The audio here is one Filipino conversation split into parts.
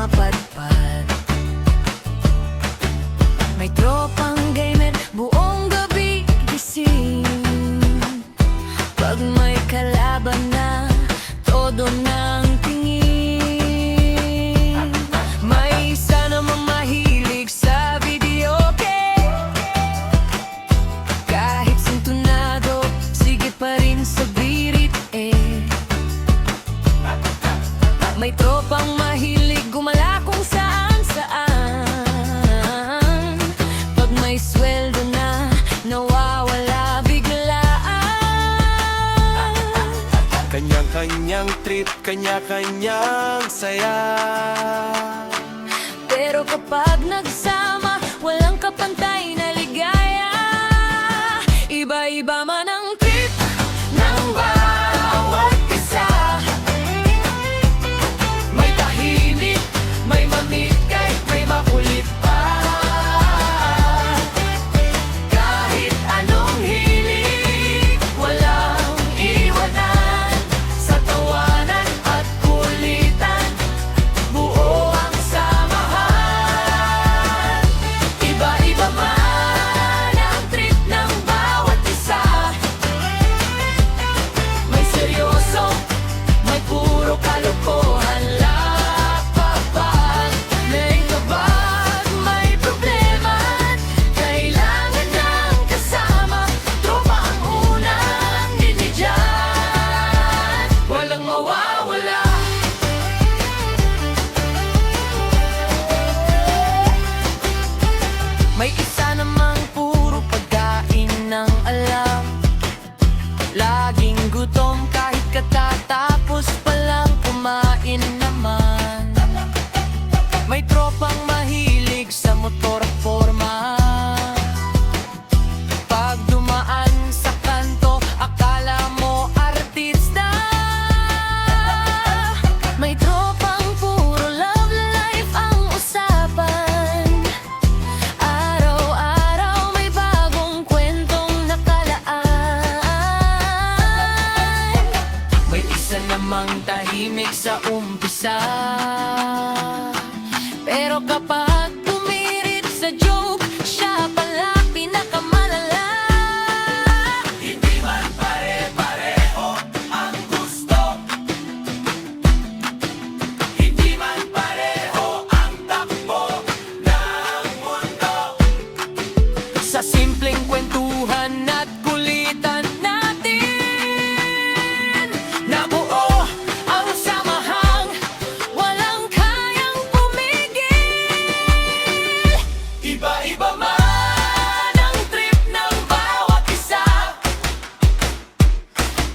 mapadpad. May tropang gamer, buong gabi gising. Pag may kalaban na, todo ng tingin. May isa namang mahilig sa video game. Kahit sintunado, sige pa rin sa birit May tropang mahilig gumala kung saan-saan. Pag may sweldo na, nawawala biglaan. Kanya-kanyang trip, kanya-kanyang saya. Pero kapag nagsama, walang kapantay na ligaya. Iba-iba man ang trip ng bawat isa. May tahimik, may mamit, kahit may makulit pa. Kahit anong hilig, walang iwanan. Sa tawanan at kulitan, buo ang samahan. Iba-iba man ang trip ng bawat isa. May seryoso, may puro kalokohan lang papag. May kabag, may problema, kailangan ng kasama. Tropa ang unang dinidyan, walang mawawala. May isa namang puro pagkain ng alam. Laging gutom kahit katatapos palang kumain naman. May tropang mahilig sa motor at forma. Pag dumaan sa kanto, akala mo artista. May tropang puro love life ang usapan. Araw-araw may bagong kwentong nakalaan. May isa namang tahimik sa umpisa. Pero kapag tumirit sa joke, siya pala pinakamalala. Hindi man pare-pareho ang gusto, hindi man pareho ang takbo ng mundo. Sa simpleng kwentuhan at kulitan natin, nabuo ang samahang walang kayang pumigil. Iba-iba man ang trip ng bawat isa,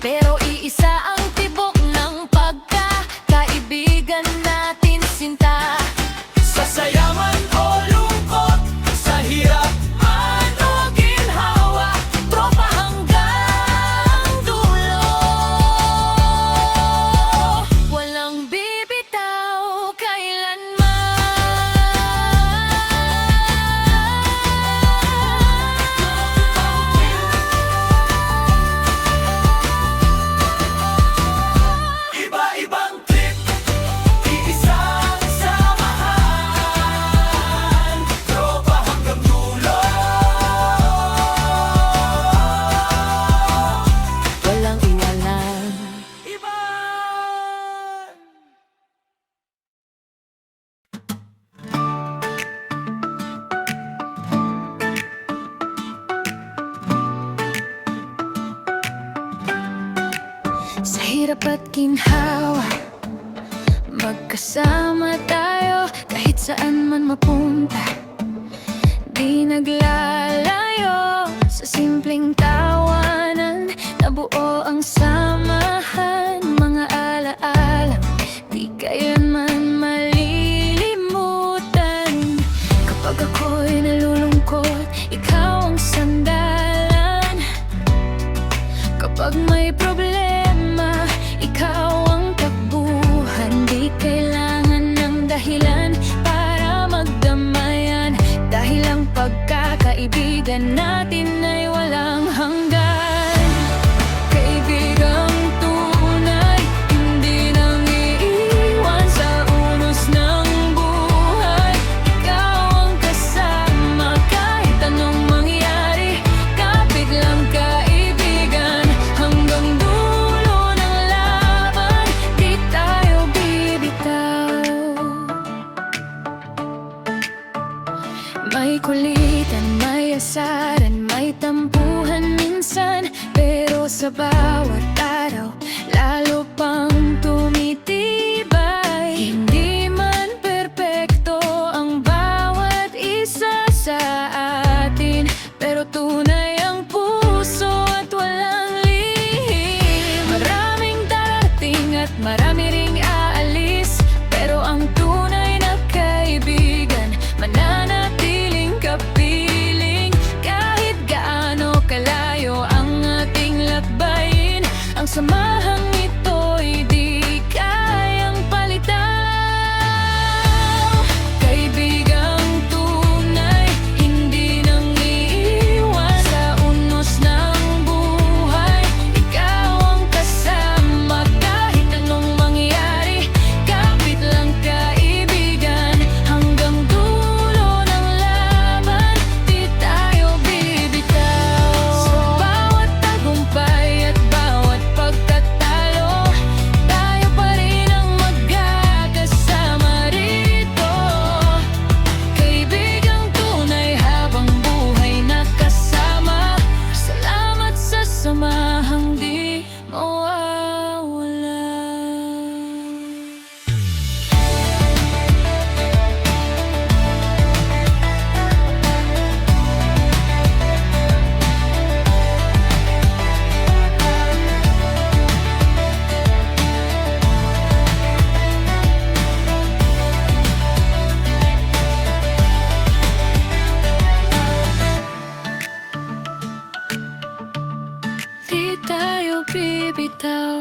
pero iisa ang tibok ng pagkakaibigan natin sinta. Sa saya man o lungkot, sa hirap man o ginhawa, tropa hanggang dulo. Walang bibitaw kailanman. Iba-ibang trip, iisang samahan. Tropa hanggang dulo. Walang iwanan. Iba! Sa hirap at ginhawa, magkasama tayo kahit saan man mapunta. Di naglalayo sa simpleng tawanan, nabuo ang samahan. Mga alaala, di kailanman malilimutan. Kapag ako'y nalulungkot, ikaw ang sandalan. Kapag may problema, ikaw ang takbuhan. Di kailangan ng dahilan May kulitan, may asaran, may tampuhan minsan, pero sa bawat araw, lalo pang tumitibay. Hindi man perpekto ang bawat isa sa atin, pero tunay ang puso at walang lihim. Maraming darating at marami ring aalis, pero ang tunay na kaibigan mananatiling kapiling. Kahit gaano kalayo ang ating lakbayin, ang samahang ito'y di kayang palitan. Kaibigang tunay, hindi nang iiwan sa unos ng buhay. Ikaw ang kasama kahit anong mangyari. Kapit lang kaibigan, hanggang dulo ng laban, di tayo bibitaw. Sa bawat tagumpay at bawat pagkatalo, tayo pa rin ang magkakasama rito. Kaibigang tunay, habang buhay nakasama. Salamat sa samahang di mawawala. Di tayo bibitaw.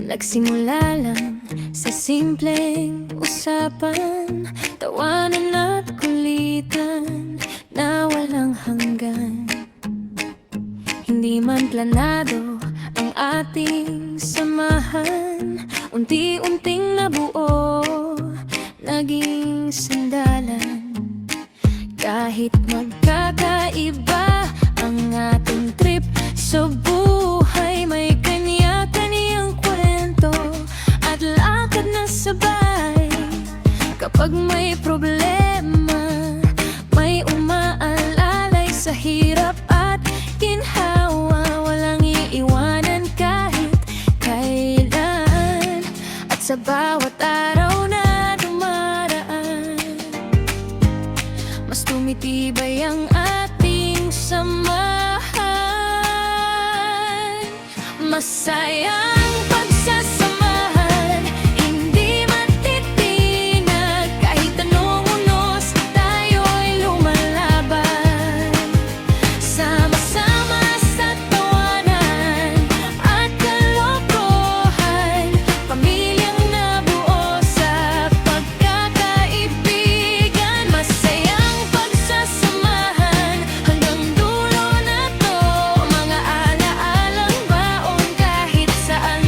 Nagsimula lang sa simpleng usapan, tawanan at kulitan na walang hanggan. Hindi man planado ang ating samahan, unti-unting nabuo, naging sandalan. Kahit magkakaiba ang ating trip sa buhay, may kanya-kanyang kwento at lakad na sabay. Kapag may problema, may umaalalay sa hirap at ginhawa. Walang iiwanan kahit kailan, at sa bawat araw na dumaraan, mas tumitibay ang ating samahan. Masayang pagsasamahan, hindi matitinag. Kahit anong unos, tayo'y lumalaban. Sama-sama sa tawanan at kalokohan, pamilyang nabuo sa pagkakaibigan. Masayang pagsasamahan, hanggang dulo na to. Mga alaalang baon kahit saan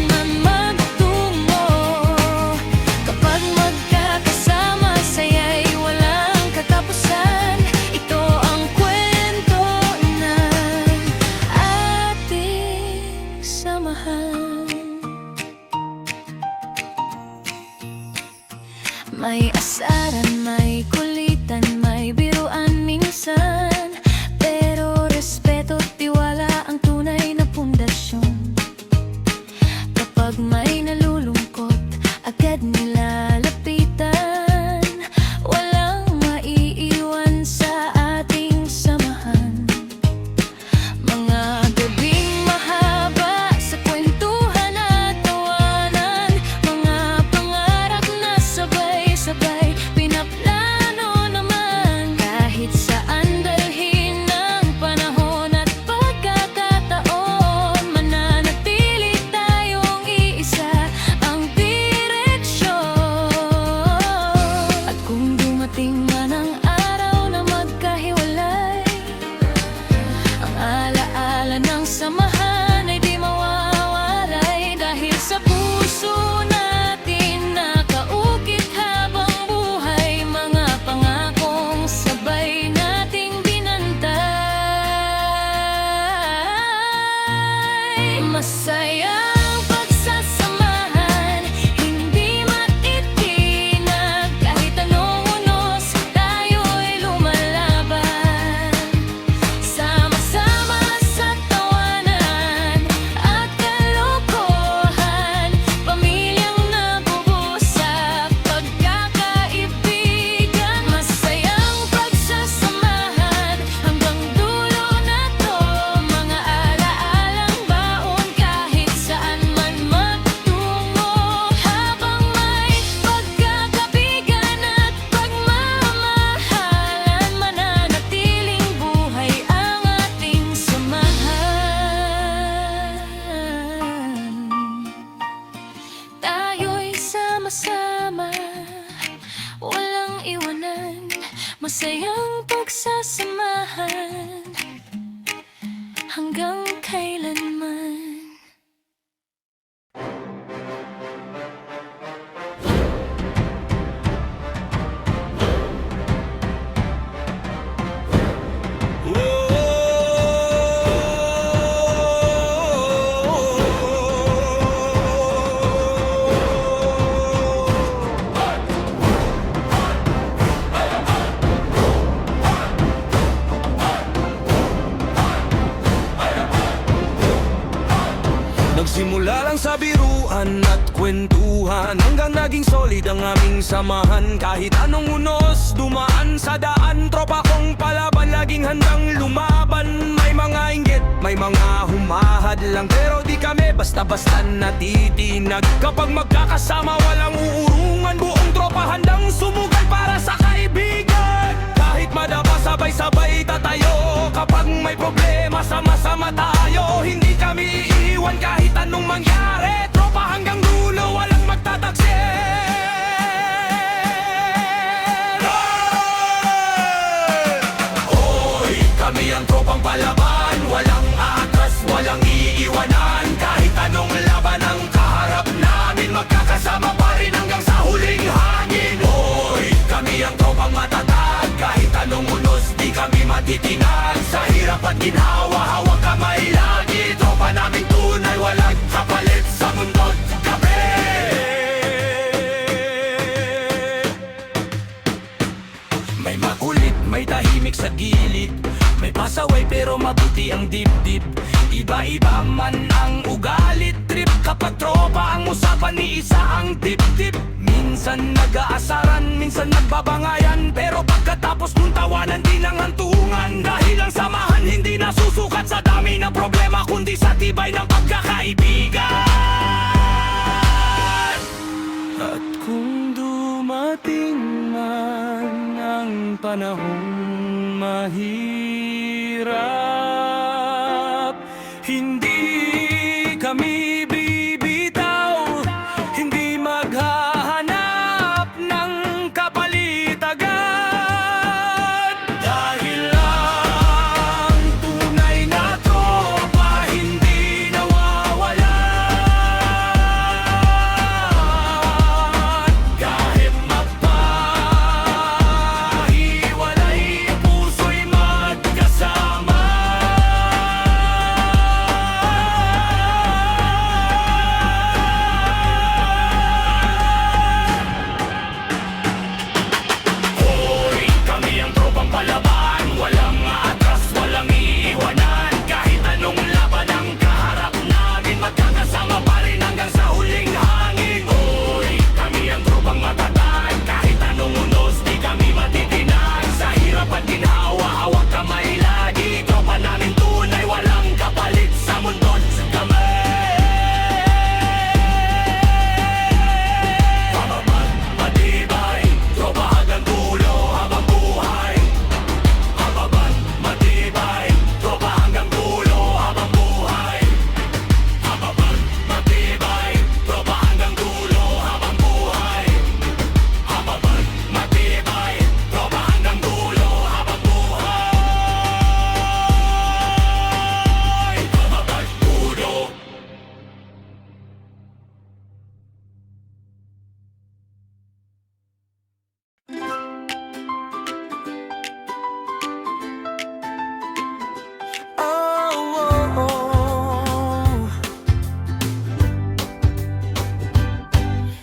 samahan hanggang kailanman. Nagsimula lang sa biruan at kwentuhan hanggang naging solid ang aming samahan. Kahit anong unos dumaan sa daan, tropa kong palaban, laging handang lumaban. May mga inggit, may mga humahad lang, pero di kami basta-basta natitinag. Kapag magkakasama walang uurungan, buong tropa handang sumugal para sa kaibigan. Kahit madapa sabay-sabay tatayo, kapag may problema sama-sama tayo. Hindi kami iiwan kahit anong mangyari, tropa hanggang dulo, walang magtataksil. Hoy! Kami ang tropang palaban, walang atras, walang iiwanan. Kahit anong laban ang kaharap namin, magkakasama pa rin hanggang sa huling hangin. Hoy! Kami ang tropang matatag, kahit anong unos di kami matitinag. Sa hirap at ginhawa, hawak kamay lagi. Tropa naming tunay, walang kapalit sa mundo't gabi. May makulit, may tahimik sa gilid, may pasaway pero mabuti ang dibdib. Iba-iba man ang ugalit, trip kapag tropa ang usapan, ni isa ang dibdib. Minsan nag-aasaran, minsan nagbabangayan, pero pagkatapos kung tawanan din ang hantungan. Dahil ang samahan hindi nasusukat sa dami ng problema, kundi sa tibay ng pagkakaibigan. At kung dumating man ang panahong mahirap, hindi kami bibitaw, hindi maghahanap ng kapalit agad. Dahil ang tunay na tropa hindi nawawalan. Kahit magpahiwalay, puso'y magkasama. Hoy! Kami ang tropang palaban, walang atras, walang iiwanan. Kahit anong laban ang kaharap namin, magkakasama pa rin hanggang sa huling hangin. Hoy! Kami ang tropang matatag, kahit anong unos di kami matitinag. Sa hirap at ginhawa, hawak kamay lagi. Tropa namin tunay, walang kapalit sa mundo't kami. Pababa, matibay, tropa hanggang dulo habang buhay. Pababa, matibay, tropa hanggang dulo habang buhay. Pababa, matibay, tropa hanggang dulo habang buhay. Pababa, matibay, tropa hanggang dulo habang buhay. Pababa, dulo.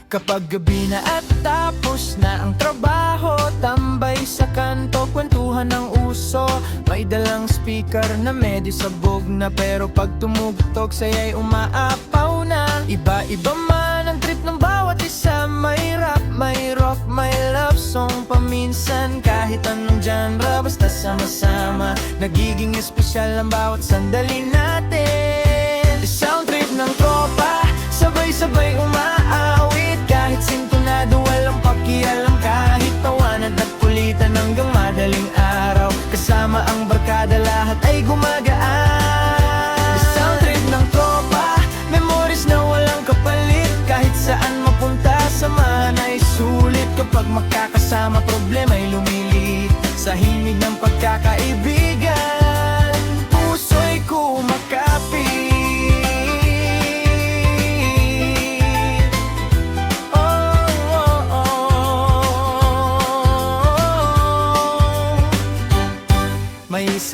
Kapag gabi na at tapos na ang trabaho, tambay sa kanto, kwentuhan ng uso. May dalang speaker na medyo sabog na, pero pag tumugtog saya'y umaapaw na. Iba-iba man ang trip ng bawat isa, may rap, may rock, may love song. Paminsan kahit anong genre, basta sama-sama, nagiging espesyal ang bawat sandali natin. Sound trip ng tropa, sabay-sabay umaawit. Kahit sintonado, walang pakialam, kahit tawanan at kulitan hanggang madaling araw. Kasama ang barkada, lahat ay gumagaan. Sound trip ng tropa, memories na walang kapalit. Kahit saan mapunta, samahan ay sulit. Kapag makakasama, problema'y lumilit sa himig ng pagkakaibigan.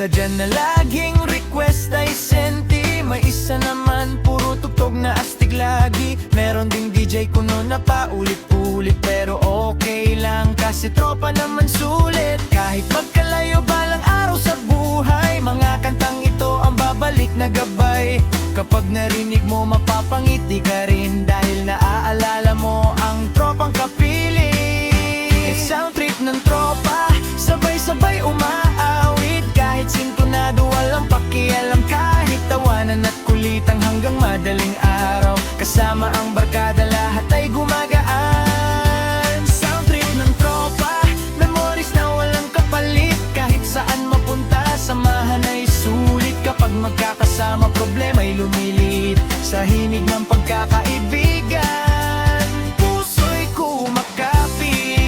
Sadya na laging request ay senti. May isa naman puro tugtog na astig lagi. Meron ding DJ kuno na paulit-ulit, pero okay lang kasi tropa naman sulit. Kahit magkalayo balang araw sa buhay, mga kantang ito ang babalik na gabay. Kapag narinig mo mapapangiti ka rin, dahil naaalala mo ang tropang kapiling. Sound trip ng tropa, sabay-sabay umaawit. Kahit sintonado walang pakialam, kahit tawanan at kulitan hanggang madaling araw. Kasama ang barkada lahat ay gumagaan. Sound trip ng tropa, memories na walang kapalit. Kahit saan mapunta, samahan ay sulit. Kapag magkakasama, problema ay lumilit. Sa himig ng pagkakaibigan, puso'y kumakapit.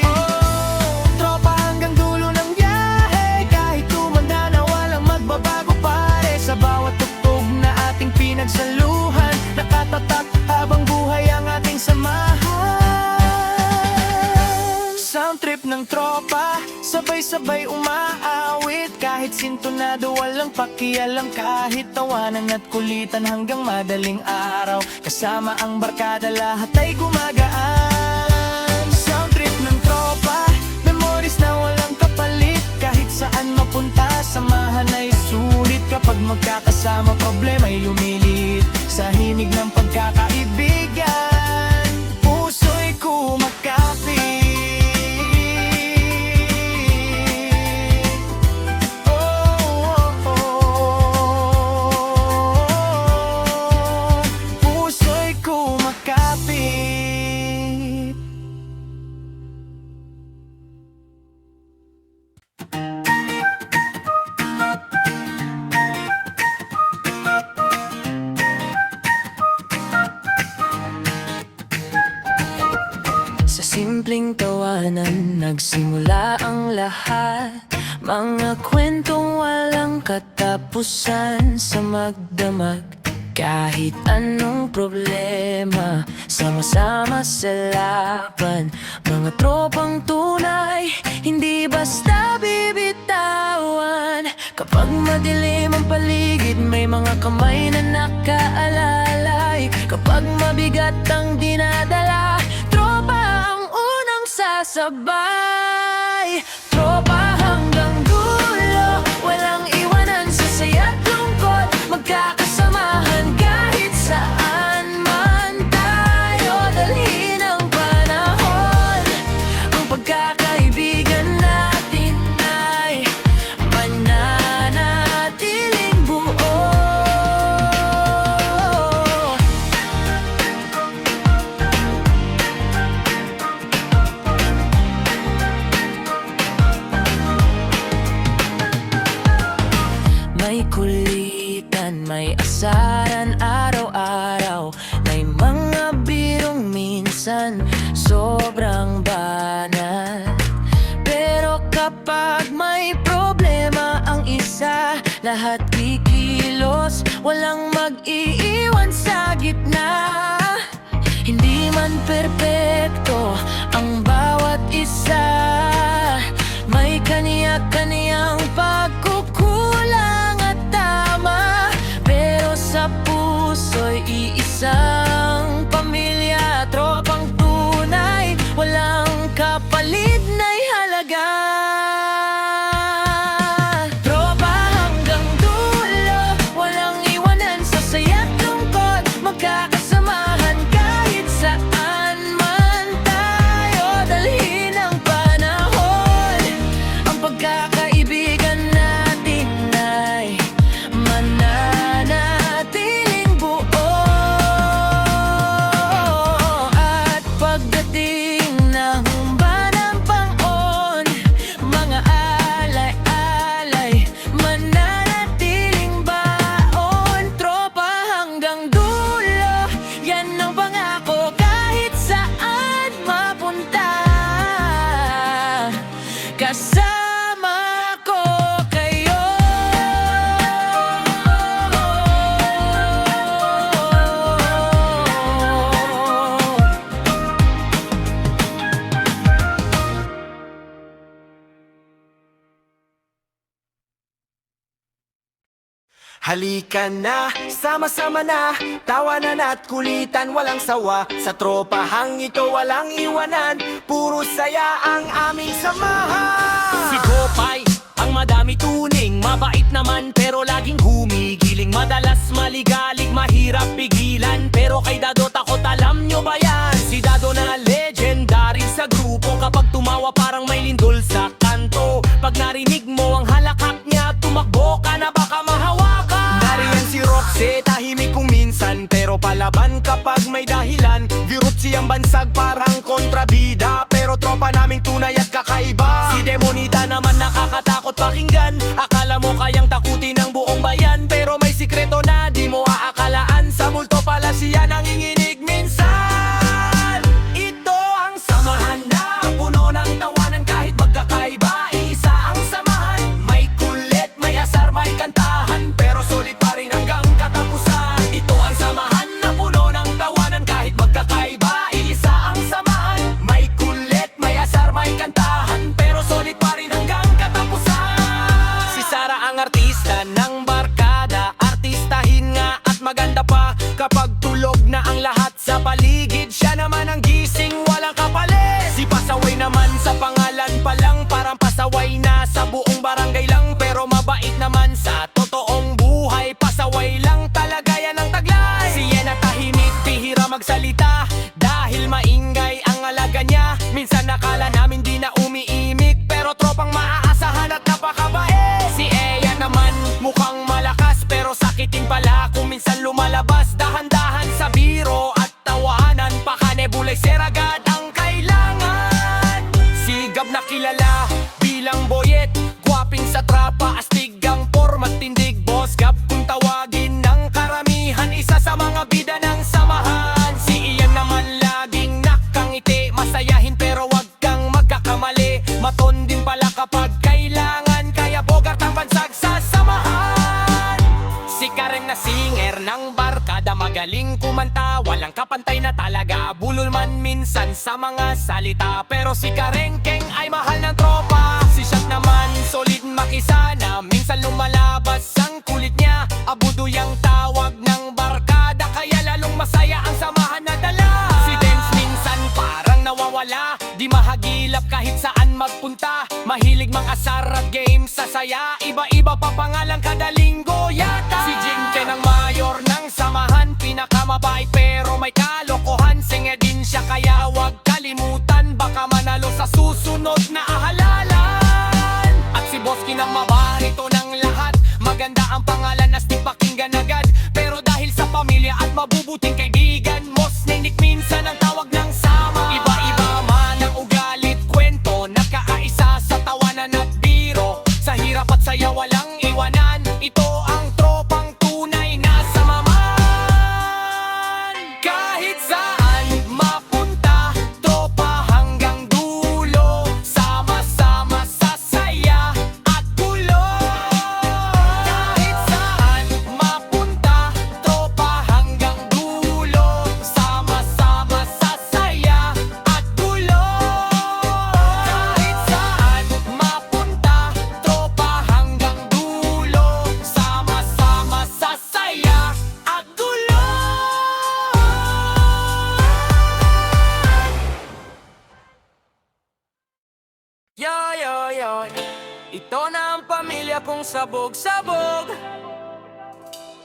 Oh, tropa hanggang dulo ng biyahe. Kahit tumanda na walang magbabago pare. Sa bawat tugtog na ating pinagsaluhan, nakatatak habang buhay ang ating samahan. Sound trip ng tropa, sabay-sabay umaawit. Kahit sintonado walang pakialam, kahit tawanan at kulitan hanggang madaling araw. Kasama ang barkada lahat ay gumagaan. Sound trip ng tropa, memories na walang kapalit. Kahit saan mapunta, samahan ay sulit. Kapag magkakasama, problema ay lumilit. Sa himig ng pagkakaibigan, puso'y kumakapit. Puso'y kumakapit. Sa simpleng tawanan nagsimula ang lahat. Mga kwentong walang katapusan sa magdamag. Kahit anong problema, sama-sama sa laban. Mga tropang tunay, hindi basta bibitawan. Kapag madilim ang paligid, may mga kamay na nakaalalay. Kapag mabigat ang dinadala, tropa ang unang sasabay. Tropa hanggang dulo, walang iwanan sa saya't lungkot. Magkakasamahan kahit saan man tayo, dalhin ang panahon. Ang pagkakaibigan natin ay mananatiling buo. May kulitan, may asaran araw-araw. May mga birong minsan sobrang banal. Pero kapag may problema ang isa, lahat kikilos, walang mag-iiwan sa gitna. Hindi man perpekto ang bawat isa, may kaniya-kaniyang pagkukulang at tama. Pero sa puso'y iisang pamilya, tropang tunay, walang kapalit na'y halaga. Tropa hanggang dulo, walang iwanan sa saya't lungkot. Magkakasamahan kahit saan man tayo, dalhin ang panahon. Ang pagkakaibigan natin ay mananatiling buo. At pagdating ng banang panahon, mga alay-alay mananatiling baon. Tropa hanggang dulo, yan ang pangako kahit saan mapunta. Kasama Halika na, sama-sama na, tawanan at kulitan walang sawa. Sa tropahang ito walang iwanan, puro saya ang aming samahan. Si Gopay, ang madami tuning, mabait naman pero laging humigiling. Madalas maligalig, mahirap pigilan, pero kay Dado takot, alam nyo ba yan? Si Dado na legendary sa grupo, kapag tumawa parang may lindol sa kanto. Pag narinig mo ang halakak niya, tumakbo ka na baka mahawakan. Nariyan si Roxy, tahimik kung minsan, pero palaban kapag may dahilan. Virut siyang bansag parang kontrabida, pero tropa naming tunay at kakaiba. Si Demonita naman nakakatakot pakinggan, akala mo kayang takutin ng buong bayan, pero may sikreto na di mo aakalaan. Sa multo pala siya nanginginig minsan. Ito ang samahan na puno ng tawanan kahit magkakaiba. Isa ang samahan, may kulit, may asar, may kantahan, pero sulit pa rin hanggang katapusan. Ito ang samahan na puno ng tawanan kahit magkakaiba. Isa ang samahan, may kulit, may asar, may kantahan, pero sulit pa rin hanggang katapusan. Si Sara ang artista ng barkada, artistahin nga at maganda pa. Kapag tulog na ang lahat sa paligid, siya naman ang gising, walang kapalit. Si Pasaway naman sa pangalan pa lang, parang pasaway na sa buong barangay lang, pero mabait naman sa totoong buhay. Pasaway lang talaga yan ang taglay. Si Yena tahimik, bihira magsalita, dahil maingay ang alaga niya. Minsan nakala namin di na umiimik, pero tropang maaasahan at napakabait. Si Eya naman mukhang malakas, pero sakitin pala kung minsan lumalabas. Dahan-dahan sa biro at tawanan, pakanebulay seragad ang kailangan. Sigab na kilala bilang boyet, gwaping sa trapa, astig ang format, tindig boss gap kung tawagin ng karamihan. Isa sa mga bida ng samahan. Si Ian naman laging nakangiti, masayahin pero wag kang magkakamali. Maton din pala kapag kailangan, kaya bogart ang bansag sa samahan. Si Karen na singer ng barkada, magaling kumanta, walang kapantay na talaga. Bulol man minsan sa mga salita, pero si Karengkeng ay mahal ng tropa. Si Shot naman solid makisana, minsan lumalabas ang kulit niya. Abudo yang tawag ng barkada, kaya lalong masaya ang samahan na dala. Si Dance minsan parang nawawala, di mahagilap kahit saan magpunta. Mahilig mang asar at games sa saya, iba-iba pa pangalan kada linggo yata. Si Jinke ng mayor ng samahan, pinakamabait pero may kalokohan. Singe din siya kaya wag kalimutan, baka manalo sa susunod na ahalalan. At si Boski ng mabarito ng lahat, maganda ang pangalan, astig pakinggan agad. Pero dahil sa pamilya at mabubuting kaibigan, Mos Ninik minsan ang tawag ng sama. Iba-iba man ang ugalit, kwento, nagkakaisa sa tawanan at biro. Sa hirap at saya walang iwanan, ito ang tropang tunay na samaman. Kahit saan mapunta, tropa hanggang dulo, sama-sama sa saya at gulo. Kahit saan mapunta, tropa hanggang dulo, sama-sama sa saya at gulo. Kahit saan mapunta, tropa hanggang dulo, sama-sama sa saya at gulo. Yo, yo, yo, ito na ang pamilya kong sabog-sabog,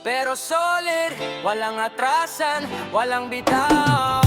pero solid, walang atrasan, walang bitaw.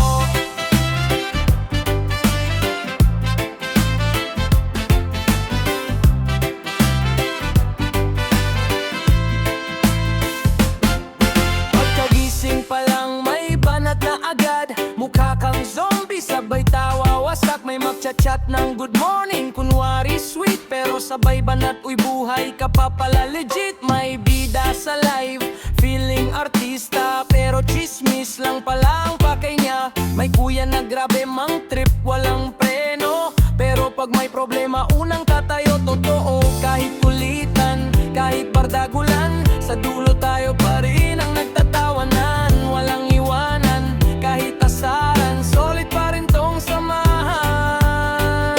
Pagkagising pa lang may banat na agad, mukha kang zombie, sabay tawa, wasak. May magchat-chat ng good morning, kunwari sweet, pero sabay banat, uy buhay ka pa pala legit. May bida sa live, feeling artista, pero chismis lang pala ang pakay niya. May kuya na grabe mang trip, walang preno, pero pag may problema unang tatayo. Totoo, kahit kulitan, kahit bardagulan, sa dulo tayo pa rin ang nagtatawanan. Walang iwanan, kahit asaran, solid pa rin tong samahan.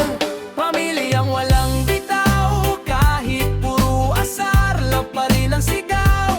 Pamilyang walang bitaw, kahit puro asar, love pa rin ang sigaw.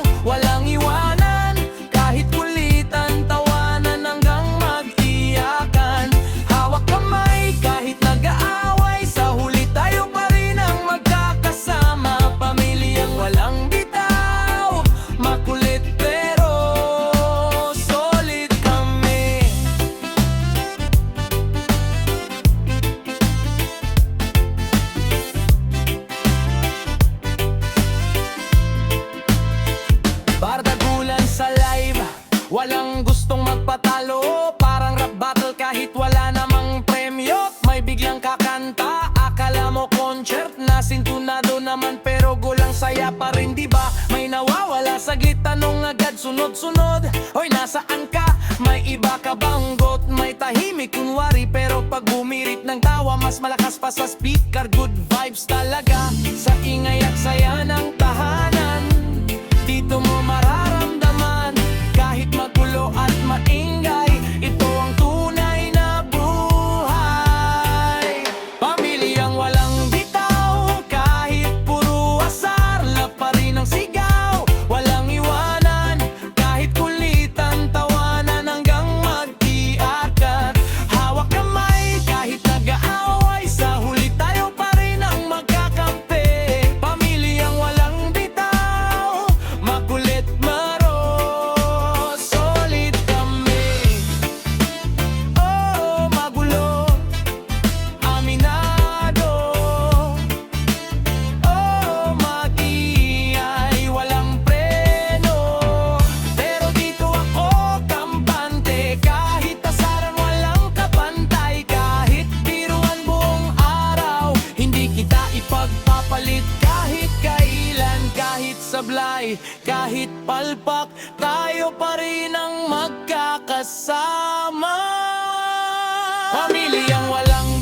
patalo, parang rap battle kahit wala namang premyo. May biglang kakanta, akala mo concert na sintunado naman pero gulang saya pa rin, di ba? May nawawala saglit, tanong agad sunod-sunod. Hoy, nasaan ka? May iba ka bang got? May tahimik kunwari pero pag bumirit ng tawa mas malakas pa sa speaker. Good vibes talaga sa ingay at saya ng tahanan. Dito mo mararamdaman kahit magulo at maingay, ito ang tunay na buhay. Pamilyang walang bitaw, kahit puro asar, love pa rin ang sigaw. Walang iwanan, kahit kulitan, tawanan hanggang magtiakat. Hawak kamay, kahit nag-aaway, sa huli tayo pa rin ang magkakampi. Pamilyang walang bitaw, makulit maros, solid kami. Oh, magulo, aminado. Oh, mag-iay, walang preno. Pero dito ako kampante, kahit asaran walang kapantay. Kahit biruan buong araw, hindi kita ipagpapalit. Kahit kailan, kahit sablay, kahit palpak, tayo pa rin ang magkakasama. Pamilyang walang